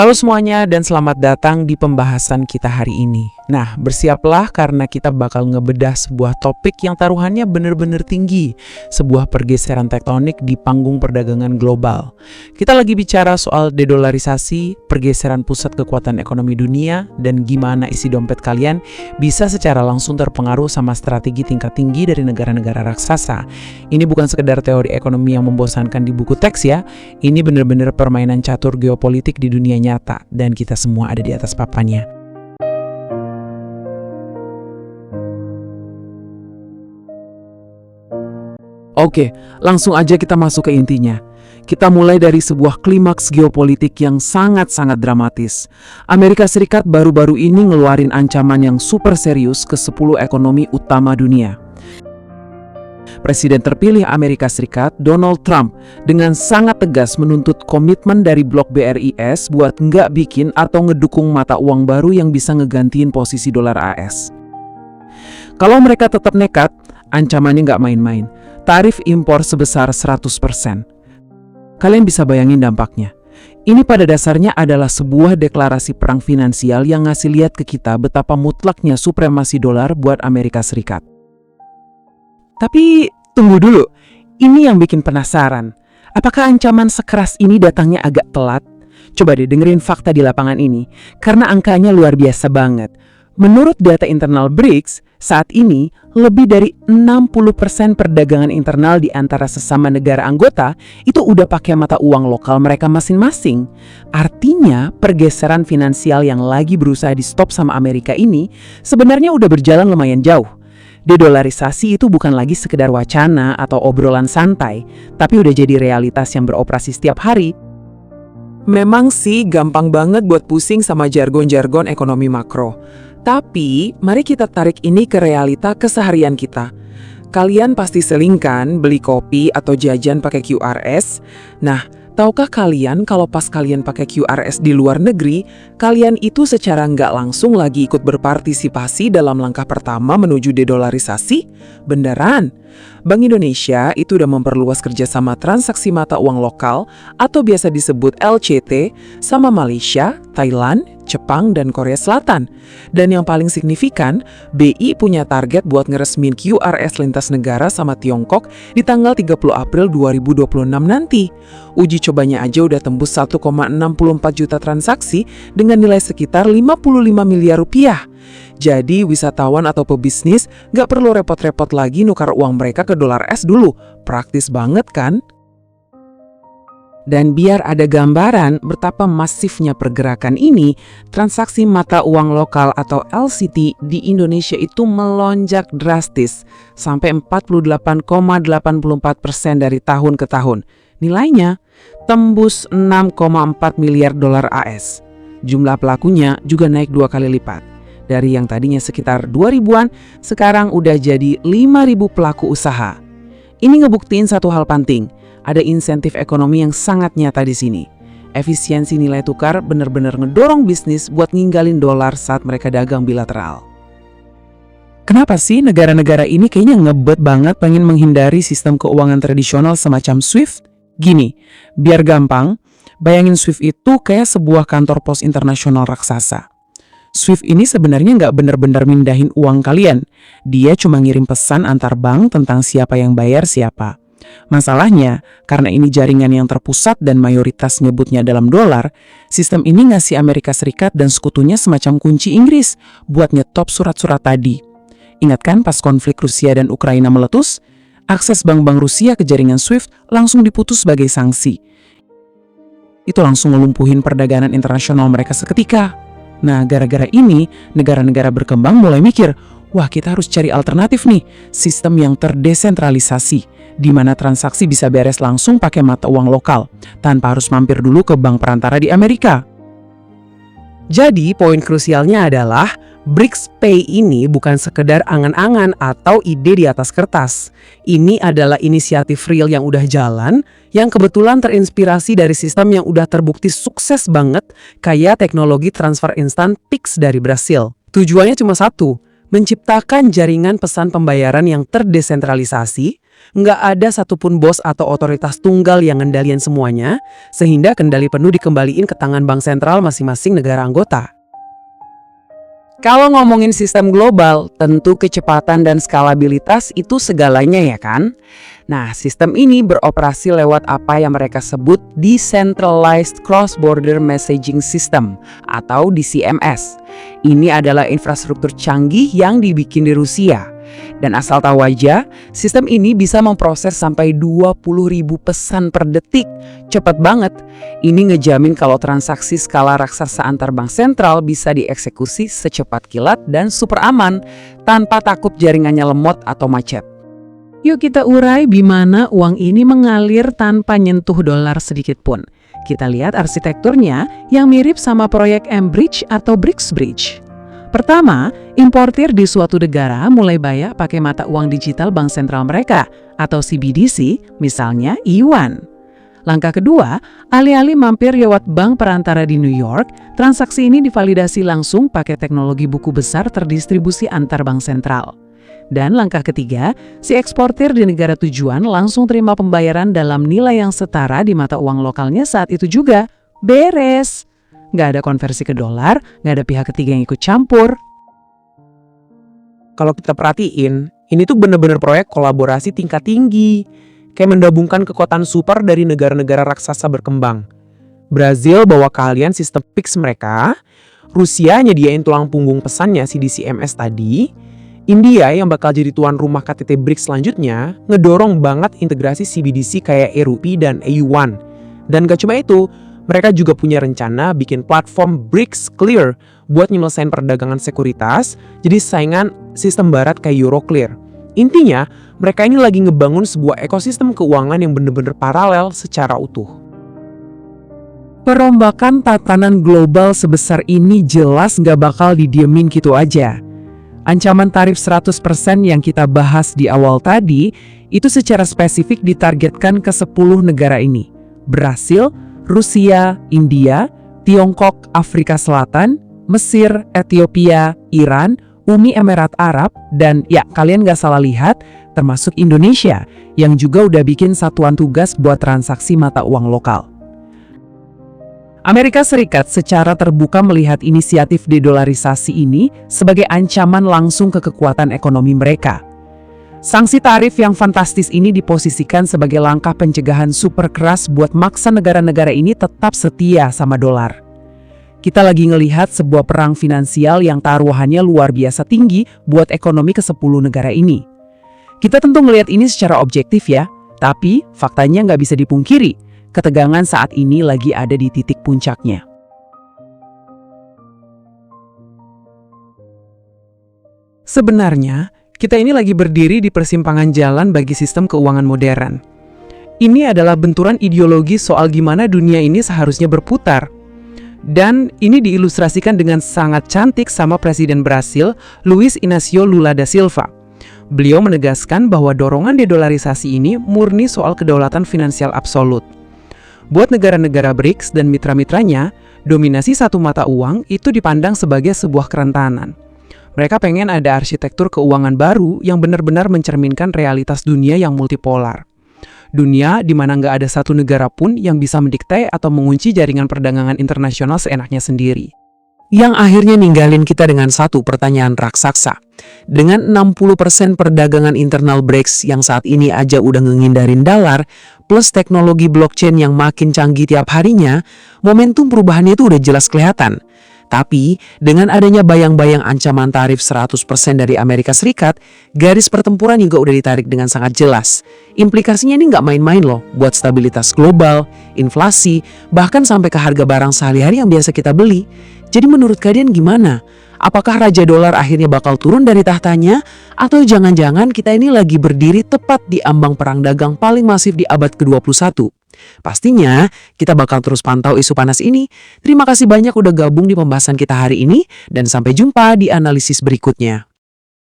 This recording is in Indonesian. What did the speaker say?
Halo semuanya dan selamat datang di pembahasan kita hari ini. Nah, bersiaplah karena kita bakal ngebedah sebuah topik yang taruhannya bener-bener tinggi. Sebuah pergeseran tektonik di panggung perdagangan global. Kita lagi bicara soal dedolarisasi, pergeseran pusat kekuatan ekonomi dunia, dan gimana isi dompet kalian bisa secara langsung terpengaruh sama strategi tingkat tinggi dari negara-negara raksasa. Ini bukan sekedar teori ekonomi yang membosankan di buku teks ya. Ini bener-bener permainan catur geopolitik di dunia nyata dan kita semua ada di atas papannya. Oke, langsung aja kita masuk ke intinya. Kita mulai dari sebuah klimaks geopolitik yang sangat-sangat dramatis. Amerika Serikat baru-baru ini ngeluarin ancaman yang super serius ke 10 ekonomi utama dunia. Presiden terpilih Amerika Serikat, Donald Trump, dengan sangat tegas menuntut komitmen dari blok BRIS buat nggak bikin atau ngedukung mata uang baru yang bisa ngegantiin posisi dolar AS. Kalau mereka tetap nekat, ancamannya nggak main-main. Tarif impor sebesar 100%. Kalian bisa bayangin dampaknya. Ini pada dasarnya adalah sebuah deklarasi perang finansial yang ngasih lihat ke kita betapa mutlaknya supremasi dolar buat Amerika Serikat. Tapi tunggu dulu, ini yang bikin penasaran. Apakah ancaman sekeras ini datangnya agak telat? Coba deh dengerin fakta di lapangan ini, karena angkanya luar biasa banget. Menurut data internal BRICS, saat ini lebih dari 60% perdagangan internal di antara sesama negara anggota itu udah pakai mata uang lokal mereka masing-masing. Artinya, pergeseran finansial yang lagi berusaha di stop sama Amerika ini sebenarnya udah berjalan lumayan jauh. Dedolarisasi itu bukan lagi sekedar wacana atau obrolan santai, tapi udah jadi realitas yang beroperasi setiap hari. Memang sih gampang banget buat pusing sama jargon-jargon ekonomi makro. Tapi, mari kita tarik ini ke realita keseharian kita. Kalian pasti sering kan beli kopi atau jajan pakai QRS? Nah, tahukah kalian kalau pas kalian pakai QRS di luar negeri, kalian itu secara nggak langsung lagi ikut berpartisipasi dalam langkah pertama menuju dedolarisasi? Beneran? Bank Indonesia itu udah memperluas kerjasama transaksi mata uang lokal atau biasa disebut LCT sama Malaysia, Thailand, Jepang, dan Korea Selatan. Dan yang paling signifikan, BI punya target buat ngeresmin QRS lintas negara sama Tiongkok di tanggal 30 April 2026 nanti. Uji cobanya aja udah tembus 1,64 juta transaksi dengan nilai sekitar 55 miliar rupiah. Jadi wisatawan atau pebisnis nggak perlu repot-repot lagi nukar uang mereka ke dolar es dulu. Praktis banget kan? Dan biar ada gambaran betapa masifnya pergerakan ini, transaksi mata uang lokal atau LCT di Indonesia itu melonjak drastis sampai 48,84% dari tahun ke tahun. Nilainya tembus 6,4 miliar dolar AS. Jumlah pelakunya juga naik 2 kali lipat. Dari yang tadinya sekitar 2.000-an, sekarang udah jadi 5.000 pelaku usaha. Ini ngebuktiin satu hal penting. Ada insentif ekonomi yang sangat nyata di sini. Efisiensi nilai tukar benar-benar ngedorong bisnis buat ninggalin dolar saat mereka dagang bilateral. Kenapa sih negara-negara ini kayaknya ngebet banget pengen menghindari sistem keuangan tradisional semacam SWIFT? Gini, biar gampang, bayangin SWIFT itu kayak sebuah kantor pos internasional raksasa. SWIFT ini sebenarnya nggak benar-benar mindahin uang kalian. Dia cuma ngirim pesan antar bank tentang siapa yang bayar siapa. Masalahnya, karena ini jaringan yang terpusat dan mayoritas nyebutnya dalam dolar, sistem ini ngasih Amerika Serikat dan sekutunya semacam kunci Inggris buat nyetop surat-surat tadi. Ingat kan pas konflik Rusia dan Ukraina meletus? Akses bank-bank Rusia ke jaringan SWIFT langsung diputus sebagai sanksi. Itu langsung ngelumpuhin perdagangan internasional mereka seketika. Nah, gara-gara ini, negara-negara berkembang mulai mikir, wah kita harus cari alternatif nih, sistem yang terdesentralisasi, di mana transaksi bisa beres langsung pakai mata uang lokal, tanpa harus mampir dulu ke bank perantara di Amerika. Jadi, poin krusialnya adalah, BRICS Pay ini bukan sekedar angan-angan atau ide di atas kertas. Ini adalah inisiatif real yang udah jalan, yang kebetulan terinspirasi dari sistem yang udah terbukti sukses banget, kayak teknologi transfer instan PIX dari Brasil. Tujuannya cuma satu, Menciptakan jaringan pesan pembayaran yang terdesentralisasi, nggak ada satupun bos atau otoritas tunggal yang ngendalian semuanya, sehingga kendali penuh dikembaliin ke tangan bank sentral masing-masing negara anggota. Kalau ngomongin sistem global, tentu kecepatan dan skalabilitas itu segalanya ya kan? Nah, sistem ini beroperasi lewat apa yang mereka sebut Decentralized Cross-Border Messaging System atau DCMS. Ini adalah infrastruktur canggih yang dibikin di Rusia. Dan asal tahu aja, sistem ini bisa memproses sampai 20.000 pesan per detik. Cepat banget. Ini ngejamin kalau transaksi skala raksasa antar bank sentral bisa dieksekusi secepat kilat dan super aman, tanpa takut jaringannya lemot atau macet. Yuk kita urai bagaimana uang ini mengalir tanpa nyentuh dolar sedikit pun. Kita lihat arsitekturnya yang mirip sama proyek M-Bridge atau BRICS Bridge. Pertama, importir di suatu negara mulai bayar pakai mata uang digital bank sentral mereka atau CBDC, misalnya yuan. Langkah kedua, alih-alih mampir lewat bank perantara di New York, transaksi ini divalidasi langsung pakai teknologi buku besar terdistribusi antar bank sentral. Dan langkah ketiga, si eksportir di negara tujuan langsung terima pembayaran dalam nilai yang setara di mata uang lokalnya saat itu juga. Beres! Nggak ada konversi ke dolar, nggak ada pihak ketiga yang ikut campur. Kalau kita perhatiin, ini tuh bener-bener proyek kolaborasi tingkat tinggi. Kayak menggabungkan kekuatan super dari negara-negara raksasa berkembang. Brazil bawa keahlian sistem Pix mereka, Rusia nyediain tulang punggung pesannya si DCMS tadi, India yang bakal jadi tuan rumah KTT BRICS selanjutnya, ngedorong banget integrasi CBDC kayak e-Rupee dan e-Yuan. Dan gak cuma itu, mereka juga punya rencana bikin platform BRICS Clear buat nyelesain perdagangan sekuritas, jadi saingan sistem barat kayak Euroclear. Intinya, mereka ini lagi ngebangun sebuah ekosistem keuangan yang bener-bener paralel secara utuh. Perombakan tatanan global sebesar ini jelas nggak bakal didiemin gitu aja. Ancaman tarif 100% yang kita bahas di awal tadi, itu secara spesifik ditargetkan ke 10 negara ini. Brasil, Rusia, India, Tiongkok, Afrika Selatan, Mesir, Ethiopia, Iran, Uni Emirat Arab, dan ya kalian gak salah lihat, termasuk Indonesia yang juga udah bikin satuan tugas buat transaksi mata uang lokal. Amerika Serikat secara terbuka melihat inisiatif dedolarisasi ini sebagai ancaman langsung ke kekuatan ekonomi mereka. Sanksi tarif yang fantastis ini diposisikan sebagai langkah pencegahan super keras buat maksa negara-negara ini tetap setia sama dolar. Kita lagi ngelihat sebuah perang finansial yang taruhannya luar biasa tinggi buat ekonomi ke-10 negara ini. Kita tentu ngelihat ini secara objektif ya, tapi faktanya nggak bisa dipungkiri, ketegangan saat ini lagi ada di titik puncaknya. Sebenarnya, kita ini lagi berdiri di persimpangan jalan bagi sistem keuangan modern. Ini adalah benturan ideologi soal gimana dunia ini seharusnya berputar. Dan ini diilustrasikan dengan sangat cantik sama Presiden Brasil, Luiz Inácio Lula da Silva. Beliau menegaskan bahwa dorongan dedolarisasi ini murni soal kedaulatan finansial absolut. Buat negara-negara BRICS dan mitra-mitranya, dominasi satu mata uang itu dipandang sebagai sebuah kerentanan. Mereka pengen ada arsitektur keuangan baru yang benar-benar mencerminkan realitas dunia yang multipolar. Dunia di mana nggak ada satu negara pun yang bisa mendikte atau mengunci jaringan perdagangan internasional seenaknya sendiri. Yang akhirnya ninggalin kita dengan satu pertanyaan raksasa. Dengan 60% perdagangan internal BRICS yang saat ini aja udah ngehindarin dolar, plus teknologi blockchain yang makin canggih tiap harinya, momentum perubahannya itu udah jelas kelihatan. Tapi, dengan adanya bayang-bayang ancaman tarif 100% dari Amerika Serikat, garis pertempuran juga udah ditarik dengan sangat jelas. Implikasinya ini nggak main-main loh, buat stabilitas global, inflasi, bahkan sampai ke harga barang sehari-hari yang biasa kita beli. Jadi menurut kalian gimana? Apakah Raja Dolar akhirnya bakal turun dari tahtanya? Atau jangan-jangan kita ini lagi berdiri tepat di ambang perang dagang paling masif di abad ke-21? Pastinya, kita bakal terus pantau isu panas ini. Terima kasih banyak udah gabung di pembahasan kita hari ini, dan sampai jumpa di analisis berikutnya.